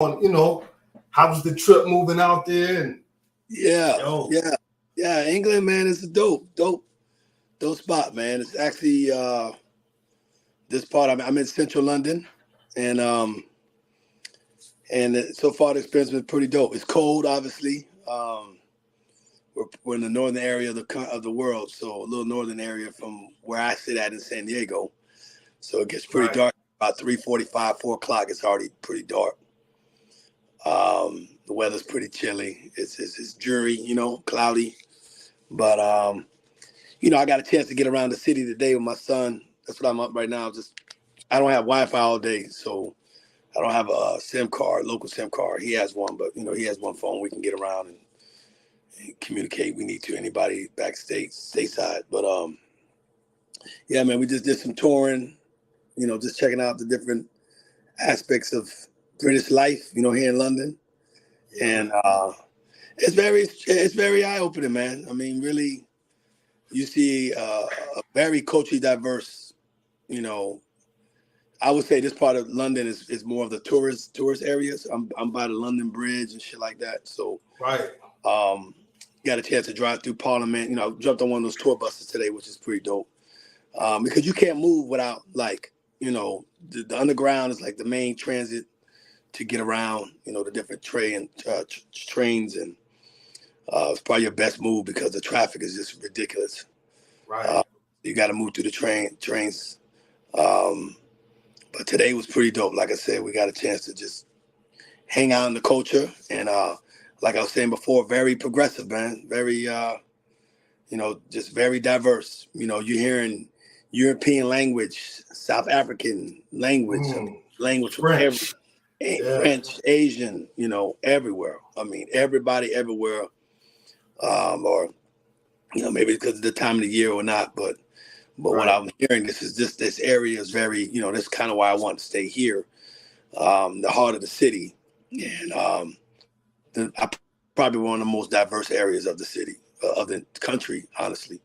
how was the trip moving out there? And Yeah, yo, yeah, yeah. England, man, is a dope spot, man. It's actually this part. I'm in central London, and so far the experience has been pretty dope. It's cold, obviously. We're in the northern area of the world, so a little northern area from where I sit at in San Diego. So it gets pretty right, dark about 3:45, 4 o'clock. It's already pretty dark. The weather's pretty chilly. It's dreary, cloudy. But I got a chance to get around the city today with my son. That's what I'm up right now. I don't have Wi-Fi all day, so I don't have a SIM card, local SIM card. He has one, but he has one phone. We can get around and communicate. We need to anybody backstage, stateside. But yeah, man, we just did some touring. Just checking out the different aspects of British life. Here in London, and it's very eye opening, man. I mean, really, you see a very culturally diverse. I would say this part of London is more of the tourist areas. I'm by the London Bridge and shit like that. So right, got a chance to drive through Parliament. I jumped on one of those tour buses today, which is pretty dope. Because you can't move without the underground is like the main transit to get around. The different trains, and it's probably your best move because the traffic is just ridiculous. right. You got to move through the trains. But today was pretty dope. Like I said, we got a chance to just hang out in the culture. And like I was saying before, very progressive, man. Very, just very diverse. You're hearing European language, South African language, language from French, French, Asian, everywhere. I mean, everybody everywhere. Or, maybe because of the time of the year or not, but what I'm hearing, this area is very, that's kind of why I want to stay here, the heart of the city, and probably one of the most diverse areas of the city, of the country, honestly.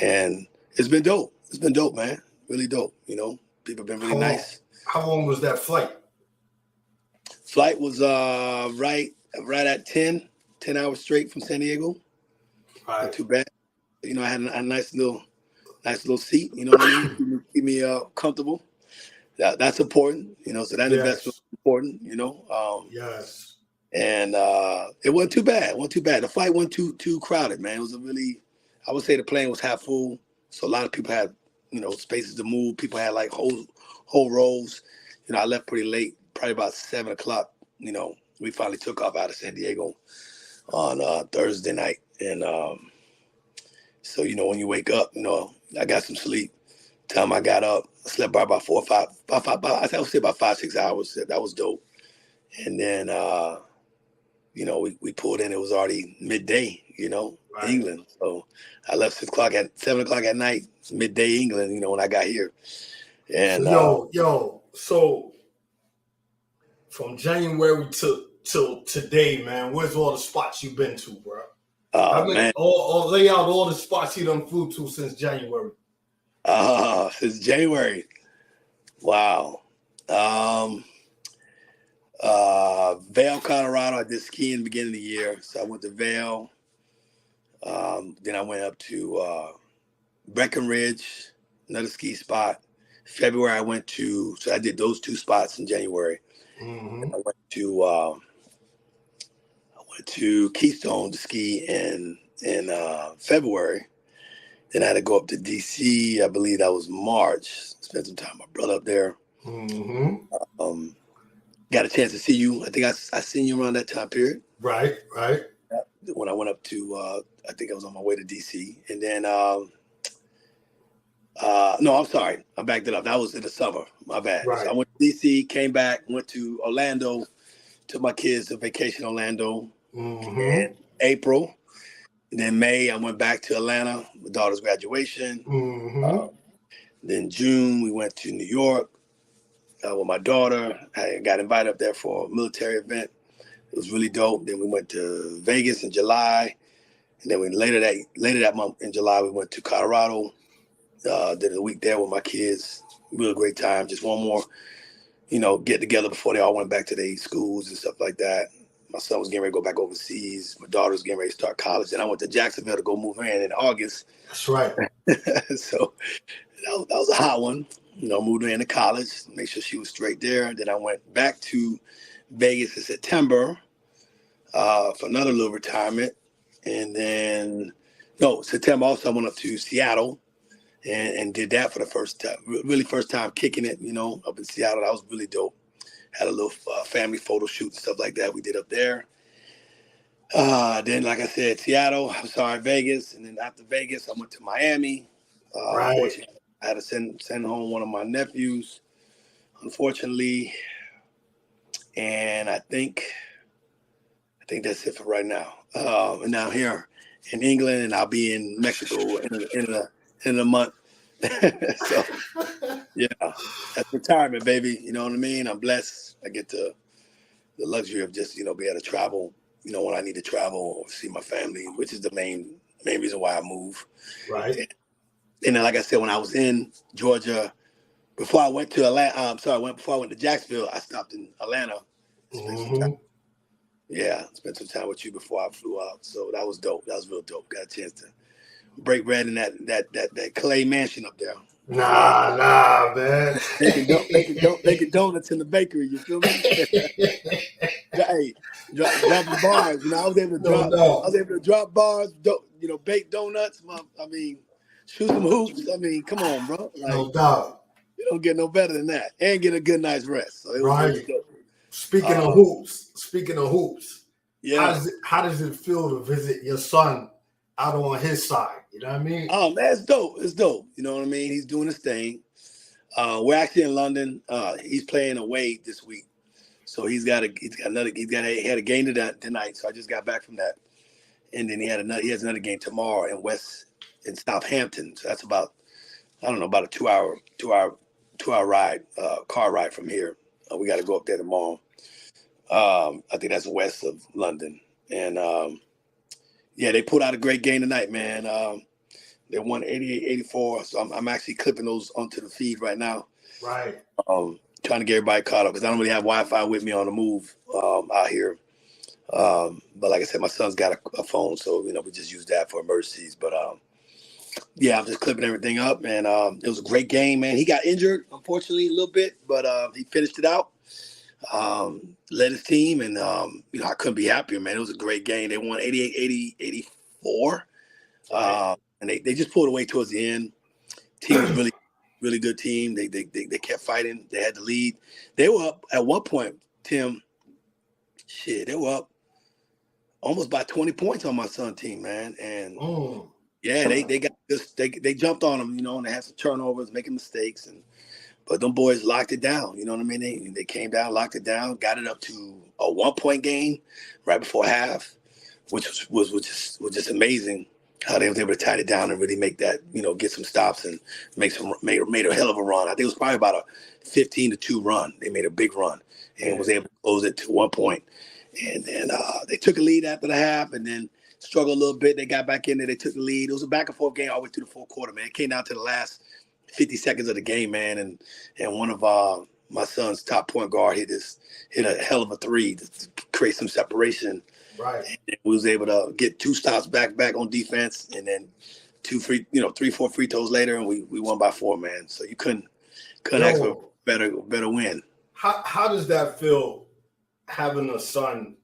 And it's been dope. It's been dope, man. Really dope. People have been really nice. How long was that flight? Flight was right at 10 hours straight from San Diego. Right. Not too bad. I had a nice little seat, what I mean? Keep me comfortable. That's important, so that investment is important, Yes. And it wasn't too bad. It wasn't too bad. The flight wasn't too crowded, man. It was I would say the plane was half full. So a lot of people had, spaces to move. People had like whole rows. I left pretty late, probably about 7 o'clock. We finally took off out of San Diego on Thursday night. And so, when you wake up, I got some sleep. Time I got up, I slept by about 4 or 5, I would say about 5, 6 hours. That was dope. And then, we pulled in. It was already midday, England. So I left 7 o'clock at night, midday England, when I got here. And so from January till today, man, where's all the spots you've been to, bro? Man. Lay out all the spots you done flew to since January. Since January. Wow. Vail, Colorado, I did skiing in the beginning of the year. So I went to Vail. Then I went up to Breckenridge, another ski spot. February so I did those 2 spots in January. Mm-hmm. And I went to Keystone to ski in February. Then I had to go up to DC. I believe that was March. Spent some time with my brother up there. Mm-hmm. Got a chance to see you. I think I seen you around that time period. Right. When I went up to, I think I was on my way to DC. And then, no, I'm sorry. I backed it up. That was in the summer. My bad. Right. So I went to DC, came back, went to Orlando, took my kids to vacation Orlando in April. And then May, I went back to Atlanta, my daughter's graduation. Then June, we went to New York with my daughter. I got invited up there for a military event. It was really dope. Then we went to Vegas in July. And then later that month in July, we went to Colorado. Did a week there with my kids. Really great time. Just one more get together before they all went back to their schools and stuff like that. My son was getting ready to go back overseas. My daughter was getting ready to start college. And I went to Jacksonville to go move her in August. That's right. So that was a hot one. Moved her into college, make sure she was straight there. Then I went back to Vegas in September for another little retirement. And then, September also I went up to Seattle and did that for the first time, really first time kicking it, up in Seattle. That was really dope. Had a little family photo shoot and stuff like that we did up there. Then, like I said, Vegas. And then after Vegas, I went to Miami. Right. Unfortunately, I had to send home one of my nephews, unfortunately. And I think that's it for right now. And now here in England, and I'll be in Mexico in a month. So, yeah, that's retirement, baby. You know what I mean? I'm blessed. I get the luxury of just, be able to travel, when I need to travel or see my family, which is the main reason why I move. Right. And then, like I said, when I was in Georgia, before I went to Atlanta, before I went to Jacksonville, I stopped in Atlanta. Spent some time with you before I flew out. So that was dope. That was real dope. Got a chance to break bread in that clay mansion up there. Nah, man. Making donuts in the bakery. You feel me? Hey, dropping bars. I was able to drop bars. Bake donuts. Shoot some hoops. Come on, bro. No doubt. You don't get no better than that, and get a good night's rest. So it was really dope. Speaking of hoops. Yeah. How does it feel to visit your son out on his side? You know what I mean? Oh man, it's dope. It's dope. You know what I mean? He's doing his thing. We're actually in London. He's playing away this week, so he had a game tonight. So I just got back from that, and then he has another game tomorrow in Southampton. So that's about a 2-hour ride, car ride from here. We got to go up there tomorrow. I think that's west of London, and they put out a great game tonight, man. They won 88-84, so I'm actually clipping those onto the feed right now. Right. Trying to get everybody caught up because I don't really have Wi-Fi with me on the move out here. But like I said, my son's got a phone, so we just use that for emergencies. But I'm just clipping everything up, and it was a great game, man. He got injured, unfortunately, a little bit, but he finished it out. Led his team, and I couldn't be happier, man. It was a great game. They won 88-84, and they just pulled away towards the end. Team was really, really good team. They kept fighting. They had the lead. They were up at one point, Tim. They were up almost by 20 points on my son's team, man. And they got this. They jumped on them, and they had some turnovers, making mistakes, but them boys locked it down. You know what I mean? They came down, locked it down, got it up to a 1-point game right before half, which was just amazing how they was able to tie it down and really make that, get some stops and made a hell of a run. I think it was probably about a 15-2 run. They made a big run and was able to close it to 1 point. And then they took a lead after the half and then struggled a little bit. They got back in there. They took the lead. It was a back and forth game all the way through the fourth quarter, man. It came down to the last 50 seconds of the game, man, and one of my son's top point guard hit a hell of a three to create some separation. Right. And we was able to get 2 stops back on defense, and then 3-4 free throws later, and we won by 4, man. So you couldn't ask for a better win. How does that feel, having a son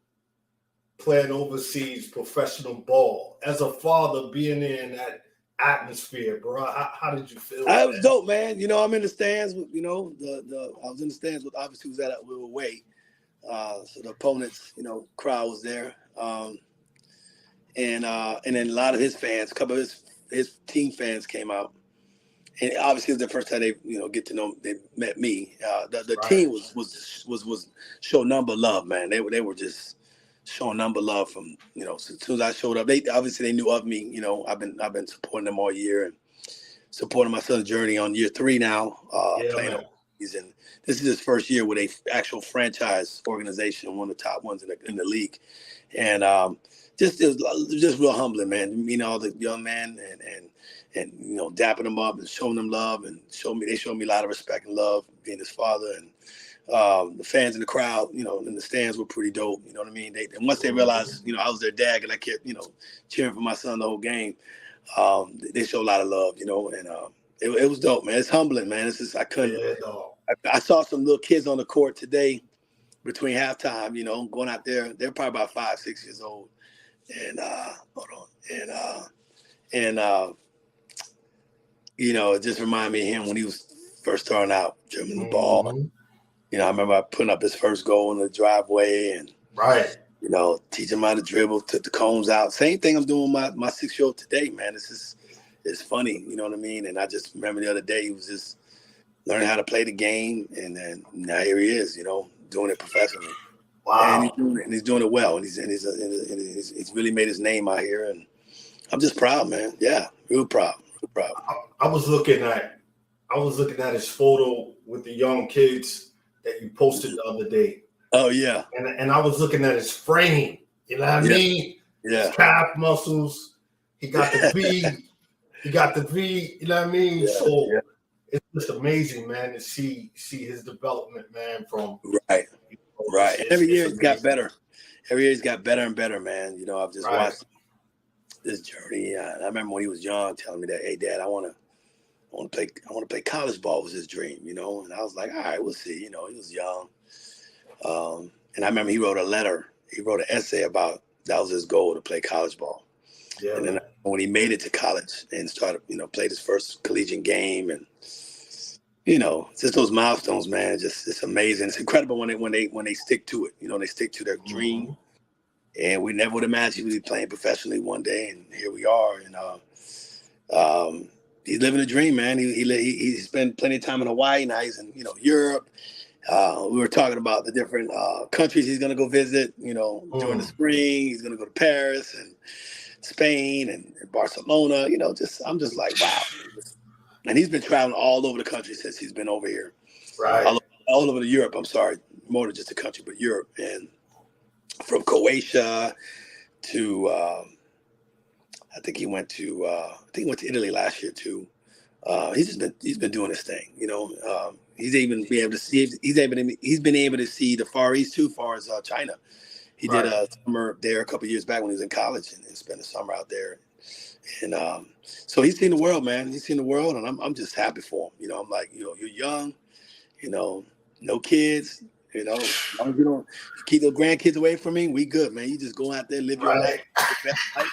playing overseas professional ball, as a father being in that atmosphere, bro? How did you feel? It was dope, man. I'm in the stands. I was in the stands with, obviously we were away, so the opponents, crowd was there, and then a lot of his fans, a couple of his team fans came out, and obviously it was the first time they get to know. They met me. The team was showing number love, man. They were just showing number love from, as soon as I showed up. They knew of me. I've been supporting them all year and supporting my son's journey on year 3 now, playing overseas. And this is his first year with a actual franchise organization, one of the top ones in the league. And it was just real humbling, man. All the young men and dapping them up and showing them love and they showed me a lot of respect and love, being his father. And The fans in the crowd, you know, in the stands were pretty dope. You know what I mean? And once they realized, you know, I was their dad and I kept, you know, cheering for my son the whole game, they showed a lot of love, you know, and it was dope, man. It's humbling, man. It's just, I couldn't. Yeah, dog. I saw some little kids on the court today between halftime, you know, going out there. They're probably about 5, 6 years old. And, hold on. You know, it just reminded me of him when he was first starting out, dribbling the ball. Mm-hmm. You know, I remember putting up his first goal in the driveway and, Right. you know, teaching him how to dribble, took the cones out. Same thing I'm doing with my 6-year-old today, man. It's funny, you know what I mean? And I just remember the other day he was just learning how to play the game, and then now here he is, you know, doing it professionally. Wow. And he's doing it well, and he's really made his name out here, and I'm just proud, man. Yeah, real proud. I was looking at his photo with the young kids that you posted the other day. Oh yeah. And I was looking at his frame. You know what I mean? Yeah. His calf muscles. He got the V. You know what I mean? Yeah, So it's just amazing, man, to see his development, man, from right. You know, Right. Every year he's got amazing. better. Every year he's got better and better, man. You know, I've just watched this journey. I remember when he was young telling me that, hey, Dad, I want to play college ball was his dream, you know? And I was like, all right, we'll see. You know, he was young. And I remember he wrote an essay about that was his goal, to play college ball. Yeah, and then when he made it to college and started, you know, played his first collegiate game, and you know, just those milestones, man. It's amazing. It's incredible when they stick to it. You know, they stick to their dream. And we never would imagine we'd be playing professionally one day, and here we are. And he's living a dream, man. He spent plenty of time in Hawaii. Now he's in, you know, Europe. We were talking about the different countries he's going to go visit, you know, during the spring. He's going to go to Paris and Spain and Barcelona. You know, I'm just like, wow. And he's been traveling all over the country since he's been over here. right. All over Europe. I'm sorry, more than just the country, but Europe. And from Croatia to, I think he went to Italy last year too. He's been doing his thing, you know. He's been able to see the Far East too, far as China. He did a summer there a couple of years back when he was in college, and spent the summer out there. And so he's seen the world, man. He's seen the world, and I'm just happy for him. You know, I'm like, you know, you're young, you know, no kids, you know, as long as you don't keep the grandkids away from me, we good, man. You just go out there, live your life, your best life,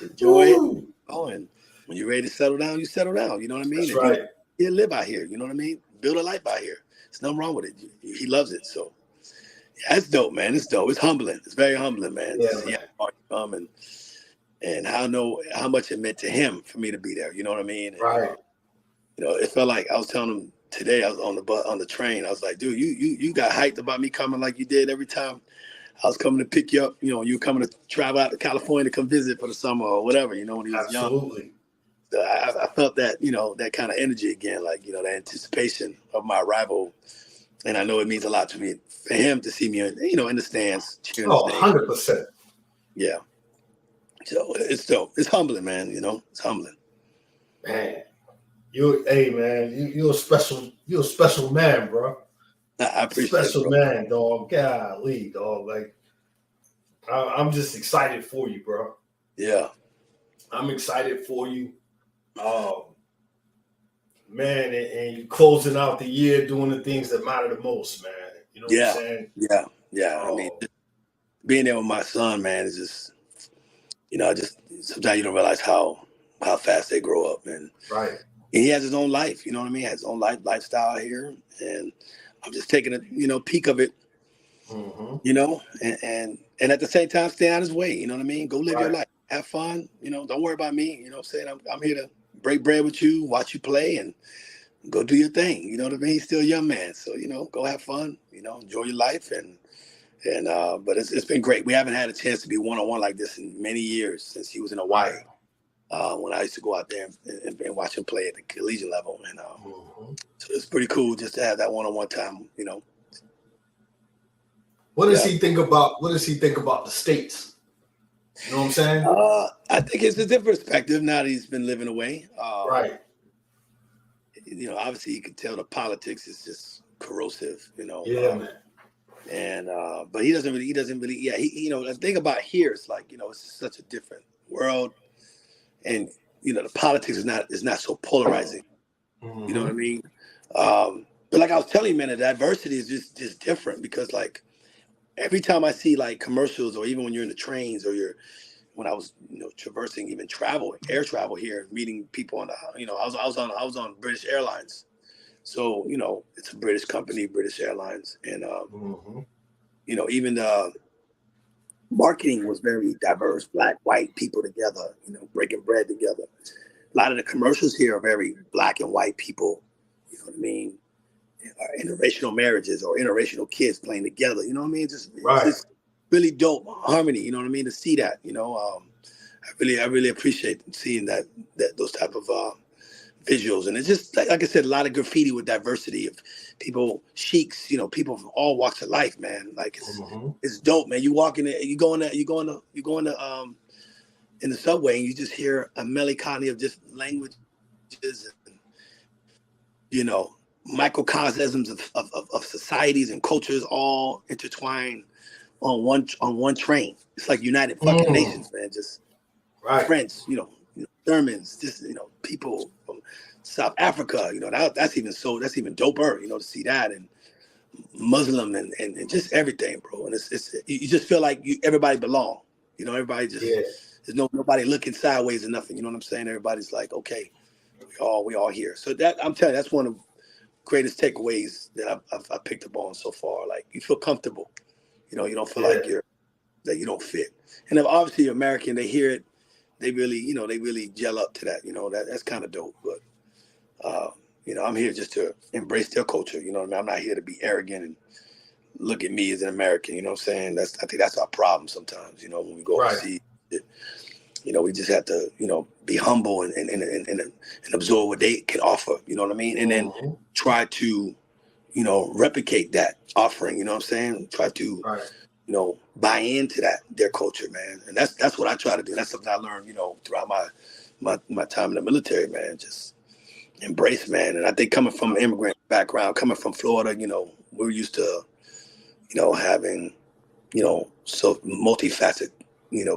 enjoy it. Oh, and when you're ready to settle down, you settle down. You know what I mean? That's right. You live out here. You know what I mean? Build a life out here. There's nothing wrong with it. He loves it. So yeah, it's dope, man. It's dope. It's humbling. It's very humbling, man. Yeah, And I know how much it meant to him for me to be there. You know what I mean? And, right. you know, it felt like I was telling him today. I was on the train. I was like, dude, you got hyped about me coming like you did every time I was coming to pick you up. You know, you were coming to travel out to California to come visit for the summer or whatever. You know, when he was young. Absolutely. So I felt that, you know, that kind of energy again, like, you know, the anticipation of my arrival. And I know it means a lot to me, for him to see me, you know, in the stands. Cheering 100%. Yeah. So it's dope. It's humbling, man. You know, it's humbling. Man, you're a special man, bro. I appreciate special it, bro. man, dog. Golly, dog. Like, I'm just excited for you, bro. Yeah. I'm excited for you. Man, and you closing out the year doing the things that matter the most, man. You know what I'm saying? Yeah. I mean, being there with my son, man, is just, you know, just sometimes you don't realize how fast they grow up. And he has his own life, you know what I mean? He has his own lifestyle here. And I'm just taking a, you know, peek of it, you know, and at the same time, stay out his way, you know what I mean? Go live your life, have fun, you know, don't worry about me, you know what I'm saying? I'm here to break bread with you, watch you play, and go do your thing, you know what I mean? He's still a young man, so, you know, go have fun, you know, enjoy your life, and but it's been great. We haven't had a chance to be one-on-one like this in many years since he was in Hawaii, when I used to go out there and watch him play at the collegiate level, and so it's pretty cool just to have that one-on-one time, you know. What does he think about the States? You know what I'm saying? I think it's a different perspective now that he's been living away. You know, obviously you can tell the politics is just corrosive, Yeah, man. And but he doesn't really, yeah, the thing about here is like, it's such a different world, and the politics is not so polarizing. You know what I Mm-hmm. mean? But like I was telling you, man, the diversity is just different, because like every time I see like commercials, or even when you're in the trains, or when I was traversing even air travel here, meeting people on the, I was on British Airlines. So, it's a British company, British Airlines. And, Mm-hmm. even the marketing was very diverse, black, white people together, breaking bread together. A lot of the commercials here are very black and white people, you know what I mean? Interracial marriages or interracial kids playing together, you know what I mean? It's Right. just really dope harmony, you know what I mean? To see that, I really appreciate seeing those type of visuals. And it's just like I said, a lot of graffiti with diversity of people, sheiks, people from all walks of life, man. Like Mm-hmm. it's dope, man. You walk in there, you go in in the subway, and you just hear a melancholy of just languages and microcosms of societies and cultures all intertwined on one train. It's like United fucking Mm. Nations, man. Just Right. French, Germans, just people from South Africa. That's even doper. To see that, and Muslim, and just everything, bro. And it's you just feel like everybody belong. Everybody just Yeah. there's nobody looking sideways or nothing. You know what I'm saying? Everybody's like, okay, we all here. So that I'm telling you, that's one of the greatest takeaways that I've picked up on so far. Like, you feel comfortable. You don't feel Yeah. like that you don't fit. And if obviously you're American, they hear it, they really gel up to that. That's kind of dope. But I'm here just to embrace their culture. You know what I mean? I'm not here to be arrogant and look at me as an American. You know what I'm saying? I think that's our problem sometimes. When we go Right. overseas, we just have to be humble and absorb what they can offer. You know what I mean? And then Mm-hmm. try to replicate that offering. You know what I'm saying? Try to Right. buy into their culture, man. And that's what I try to do. That's something I learned, throughout my time in the military, man. Just embrace, man. And I think coming from an immigrant background, coming from Florida, we're used to, having, so multifaceted,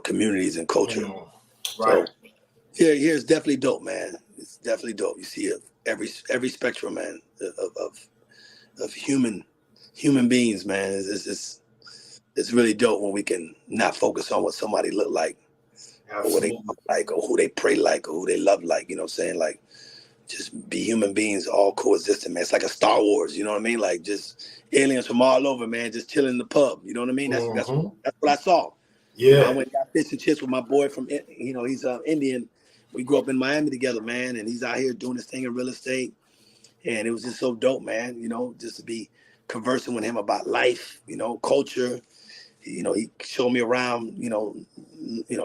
communities and culture. Mm. Right. So yeah, it's definitely dope, man. It's definitely dope. You see every spectrum, man, of human beings, man. It's really dope when we can not focus on what somebody look like, or what they Absolutely. look like, or who they pray like, or who they love like. You know what I'm saying? Like, just be human beings all coexisting, man. It's like a Star Wars, you know what I mean? Like, just aliens from all over, man, just chilling in the pub. You know what I mean? That's Mm-hmm. what I saw. I Yeah. went and got fish and chips with my boy from, he's Indian. We grew up in Miami together, man, and he's out here doing his thing in real estate. And it was just so dope, man, just to be conversing with him about life, culture. He showed me around,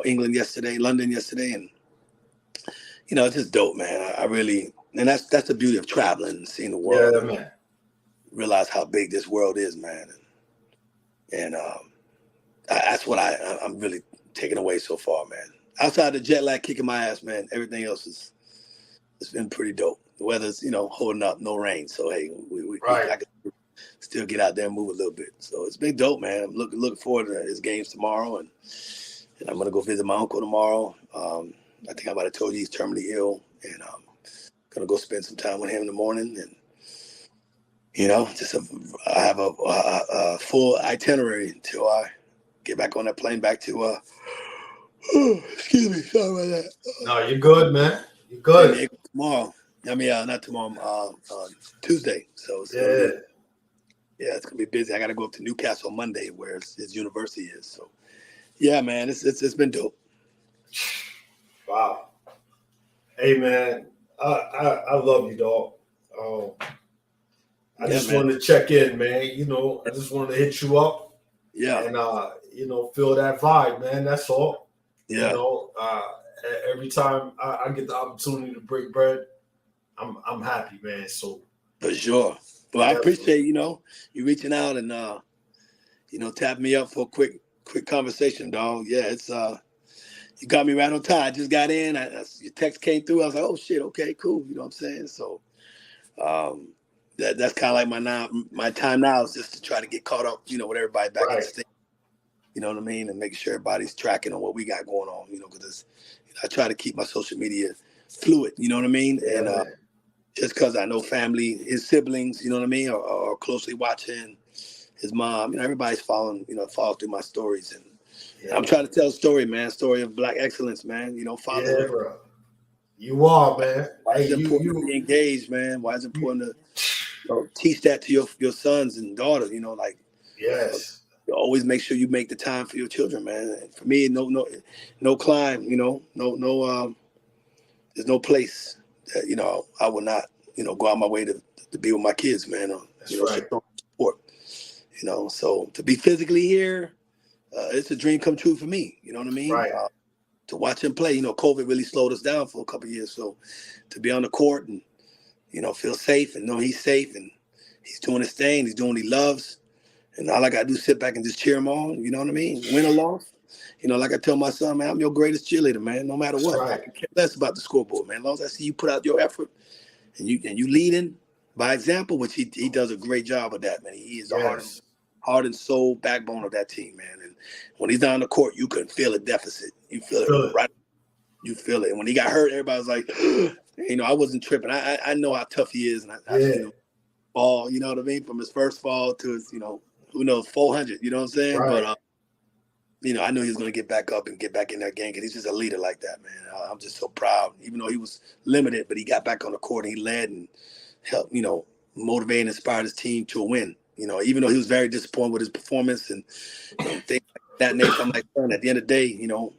England yesterday, London yesterday, and it's just dope, man. I really, and that's the beauty of traveling, seeing the world, Yeah, and man. realize how big this world is, man. And that's what I'm really taking away so far, man. Outside the jet lag kicking my ass, man, everything else it's been pretty dope. The weather's holding up, no rain, so hey, Right. I can still get out there and move a little bit. So it's been dope, man. I'm looking forward to his games tomorrow, and I'm gonna go visit my uncle tomorrow. I think I might have told you he's terminally ill, and I'm gonna go spend some time with him in the morning, and I have a full itinerary until I get back on that plane back to excuse me, sorry about that. No, you're good, man. You're San good. Diego tomorrow. I mean, not tomorrow. Tuesday. So it's gonna Yeah. be it's gonna be busy. I got to go up to Newcastle Monday, where his university is. So yeah, man, it's been dope. Wow. Hey, man. I love you, dog. Um, I Yeah, just man. wanted to check in, man. I just wanted to hit you up Yeah, and feel that vibe, man. That's all. yeah, Every time I get the opportunity to break bread, I'm happy, man. So for sure. Well, I definitely. appreciate you reaching out and tapping me up for a quick conversation, dog. Yeah, it's you got me right on time. I just got in. Your text came through. I was like, oh shit, okay, cool. You know what I'm saying? So, um, that's kind of like my time now is just to try to get caught up, with everybody back in the state. You know what I mean? And making sure everybody's tracking on what we got going on, because I try to keep my social media fluid, you know what I mean? Yeah, and just because I know family, his siblings, you know what I mean, are closely watching, his mom, everybody's following through my stories. And I'm trying to tell a story, man, story of Black excellence, man, fatherhood. Yeah, bro. You are, man. Why is it important to be engaged, man? Why is it important to teach that to your sons and daughters, Yes. always make sure you make the time for your children, man. And for me, no climb, there's no place that, I will not, go out my way to be with my kids, man. That's right. Support, so to be physically here, it's a dream come true for me. You know what I mean? Right. To watch him play, COVID really slowed us down for a couple of years. So to be on the court and, feel safe and know he's safe and he's doing his thing, he's doing what he loves. And all I got to do is sit back and just cheer him on. You know what I mean? Win or loss. Like I tell my son, man, I'm your greatest cheerleader, man, no matter what. Right. I can care less about the scoreboard, man. As long as I see you put out your effort and you leading by example, which he does a great job of that, man. He is the heart and soul backbone of that team, man. And when he's down the court, you can feel a deficit. You feel it, right? You feel it. And when he got hurt, everybody was like, I wasn't tripping. I know how tough he is. And I seen him fall, you know what I mean? From his first fall to his, who knows, 400, you know what I'm saying? Right. But, I knew he was going to get back up and get back in that game because he's just a leader like that, man. I'm just so proud. Even though he was limited, but he got back on the court and he led and helped, motivate and inspire his team to a win. Even though he was very disappointed with his performance and things like that nature, I'm like, son, at the end of the day, you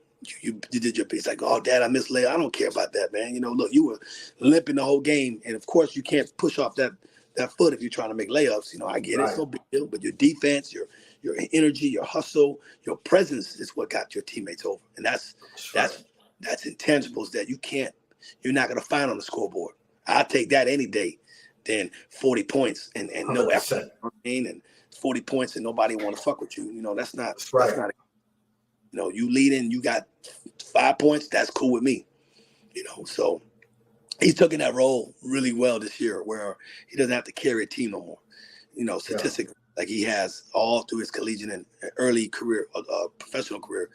did your piece. Like, oh, Dad, I missed lay. I don't care about that, man. Look, you were limping the whole game. And, of course, you can't push off that foot if you're trying to make layups. I get it. It's no big deal. But your defense, your energy, your hustle, your presence is what got your teammates over. And that's intangibles that you're not going to find on the scoreboard. I'll take that any day than 40 points and no effort. You know what I mean? And 40 points and nobody want to fuck with you. That's not you leading, you got 5 points, that's cool with me. So he's taking that role really well this year where he doesn't have to carry a team no more. Statistically, like he has all through his collegiate and early career, professional career.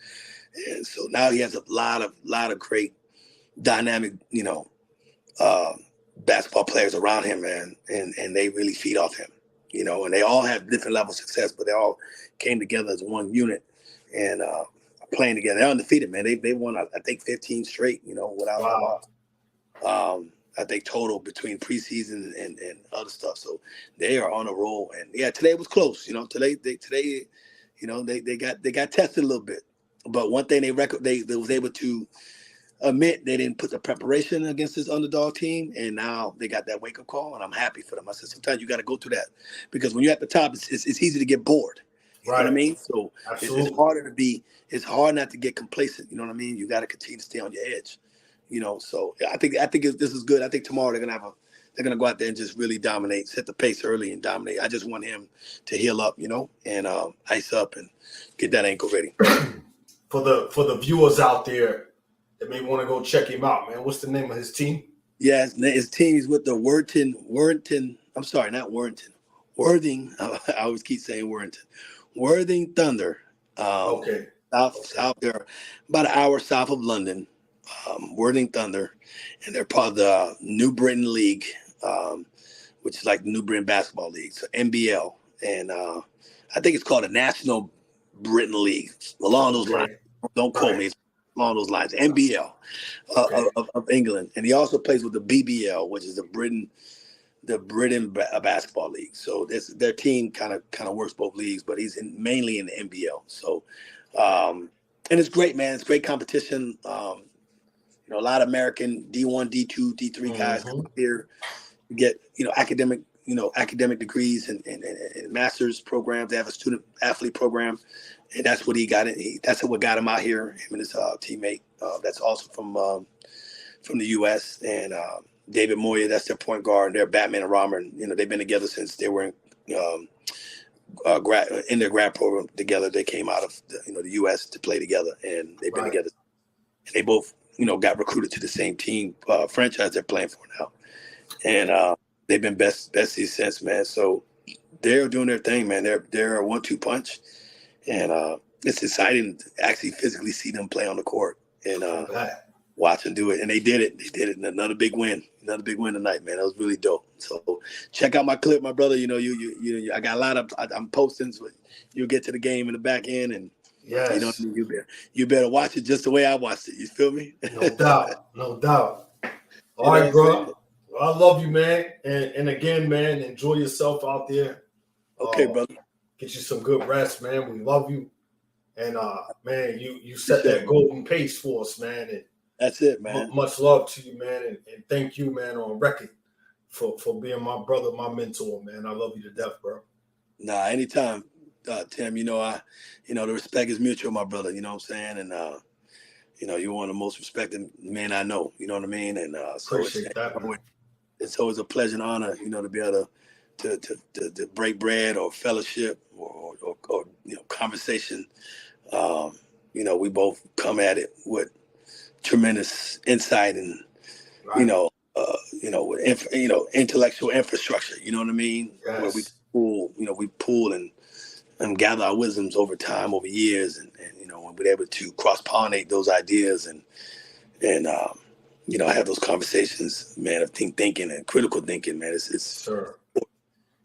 And so now he has a lot of great dynamic, basketball players around him, man. And they really feed off him, and they all have different levels of success, but they all came together as one unit and playing together. They're undefeated, man. They won, I think, 15 straight, without a loss. I think total between preseason and other stuff. So they are on a roll. And yeah, today was close. Today they got tested a little bit. But one thing they was able to admit they didn't put the preparation against this underdog team, and now they got that wake up call, and I'm happy for them. I said sometimes you got to go through that because when you're at the top, it's easy to get bored. You know what I mean? So it's harder it's hard not to get complacent. You know what I mean? You got to continue to stay on your edge. So I think this is good. I think tomorrow they're gonna go out there and just really dominate, set the pace early and dominate. I just want him to heal up, and ice up and get that ankle ready. For the viewers out there that may want to go check him out, man, what's the name of his team? Yeah, his team is with the Worthing. I'm sorry, not Warrington. Worthing. I always keep saying Warrington. Worthing Thunder. South there, about an hour south of London. Worthing Thunder, and they're part of the New Britain League, which is like the New Britain Basketball League, so NBL, and I think it's called the National Britain League. Along those lines, don't quote me. It's along those lines, NBL of England, and he also plays with the BBL, which is the Britain Basketball League. So their team kind of works both leagues, but he's mainly in the NBL. So, and it's great, man. It's great competition. A lot of American D1, D2, D3 guys come up here, get academic degrees and master's programs. They have a student athlete program, and that's what he got. That's what got him out here. Him and his teammate, that's also from the U.S. and David Moyer. That's their point guard. They're Batman and Robin. They've been together since they were in their grad program together. They came out of the U.S. to play together, and they've been together. And they both got recruited to the same team franchise they're playing for now. And they've been besties since, man. So they're doing their thing, man. They're a 1-2 punch, and it's exciting to actually physically see them play on the court and watch them do it. And they did it. They did it. And another big win tonight, man. That was really dope. So check out my clip, my brother. You know, you I got a lot of I'm posting, so you'll get to the game in the back end, and yes, you know what I mean. You better watch it just the way I watched it. You feel me? No doubt, no doubt. All right, bro. Well, I love you, man. And again, man, enjoy yourself out there. Okay, brother. Get you some good rest, man. We love you. And man, you set that golden pace for us, man. And that's it, man. Much love to you, man. And thank you, man, on record for being my brother, my mentor, man. I love you to death, bro. Nah, anytime, Tim. You know, the respect is mutual, my brother. You know what I'm saying? And you know, you're one of the most respected men I know. You know what I mean? And so appreciate that, man. It's always a pleasure and honor, you know, to be able to break bread or fellowship or you know, conversation. You know, we both come at it with tremendous insight and you know, intellectual infrastructure. You know what I mean? Yes. Where we pull and gather our wisdoms over time, over years, and you know, when we're able to cross pollinate those ideas and you know, I have those conversations, man, of thinking and critical thinking, man. It's sure.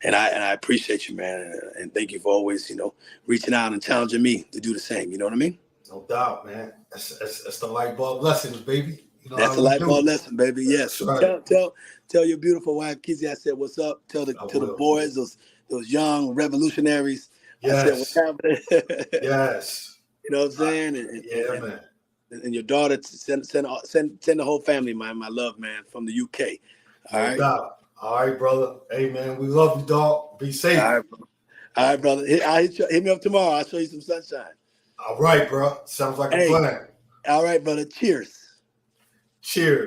And I appreciate you, man, and thank you for always, you know, reaching out and challenging me to do the same. You know what I mean? No doubt, man. That's the LightBulb Lessons, baby. You know that's the LightBulb lesson, baby. Yes. Right. Tell your beautiful wife, Kizzy, I said, what's up? Tell the boys, those young revolutionaries. Yes. I said, what's happening? Yes. You know what I'm saying? Man. And your daughter, send the whole family my love, man, from the UK. All right. All right, brother. Hey, man, we love you, dog. Be safe. All right, brother. Hit me up tomorrow. I'll show you some sunshine. All right, bro. Sounds like a plan. All right, brother. Cheers. Cheers.